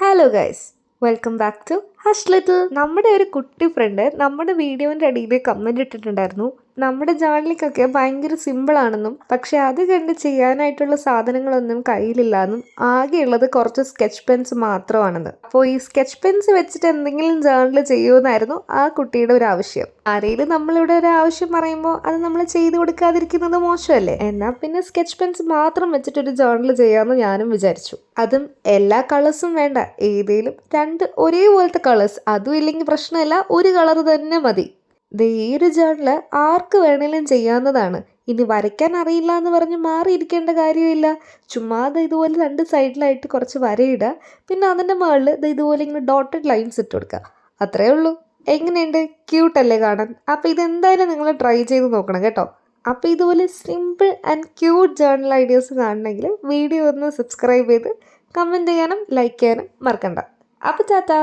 Hello guys, welcome back to hush little. നമ്മുടെ ഒരു കുട്ടി ഫ്രണ്ട് നമ്മുടെ വീഡിയോൻ്റെ അടിയിൽ കമൻറ്റ് ഇട്ടിട്ടുണ്ടായിരുന്നു, നമ്മുടെ ജേർണലിക്കൊക്കെ ഭയങ്കര സിമ്പിളാണെന്നും പക്ഷെ അത് കണ്ട് ചെയ്യാനായിട്ടുള്ള സാധനങ്ങളൊന്നും കയ്യിലില്ലാന്നും ആകെയുള്ളത് കുറച്ച് സ്കെച്ച് പെൻസ് മാത്രമാണെന്ന്. അപ്പോൾ ഈ സ്കെച്ച് പെൻസ് വെച്ചിട്ട് എന്തെങ്കിലും ജേർണൽ ചെയ്യുമെന്നായിരുന്നു ആ കുട്ടിയുടെ ഒരു ആവശ്യം. ആരെങ്കിലും നമ്മളിവിടെ ഒരു ആവശ്യം പറയുമ്പോൾ അത് നമ്മൾ ചെയ്തു കൊടുക്കാതിരിക്കുന്നത് മോശമല്ലേ? എന്നാൽ പിന്നെ സ്കെച്ച് പെൻസ് മാത്രം വെച്ചിട്ടൊരു ജേർണൽ ചെയ്യാമെന്ന് ഞാനും വിചാരിച്ചു. അതും എല്ലാ കളേഴ്സും വേണ്ട, ഏതെങ്കിലും രണ്ട് ഒരേപോലത്തെ കളേഴ്സ്, അതും ഇല്ലെങ്കിൽ പ്രശ്നമില്ല, ഒരു കളർ തന്നെ മതി. ഈ ഒരു ജേർണല് ആർക്ക് വേണേലും ചെയ്യാവുന്നതാണ്. ഇനി വരയ്ക്കാൻ അറിയില്ല എന്ന് പറഞ്ഞ് മാറിയിരിക്കേണ്ട കാര്യമില്ല. ചുമ്മാതെ ഇതുപോലെ രണ്ട് സൈഡിലായിട്ട് കുറച്ച് വരയിടുക, പിന്നെ അതിൻ്റെ മുകളിൽ ഇതുപോലെ ഇങ്ങനെ ഡോട്ടഡ് ലൈൻസ് ഇട്ട് കൊടുക്കുക. അത്രേ ഉള്ളൂ. എങ്ങനെയുണ്ട്? ക്യൂട്ടല്ലേ കാണാൻ? അപ്പോൾ ഇതെന്തായാലും നിങ്ങൾ ട്രൈ ചെയ്ത് നോക്കണം കേട്ടോ. അപ്പോൾ ഇതുപോലെ simple and cute journal ideas കാണണമെങ്കിൽ വീഡിയോ ഒന്ന് സബ്സ്ക്രൈബ് ചെയ്ത് കമൻറ്റ് ചെയ്യാനും ലൈക്ക് ചെയ്യാനും മറക്കണ്ട. അപ്പോൾ ടാറ്റാ.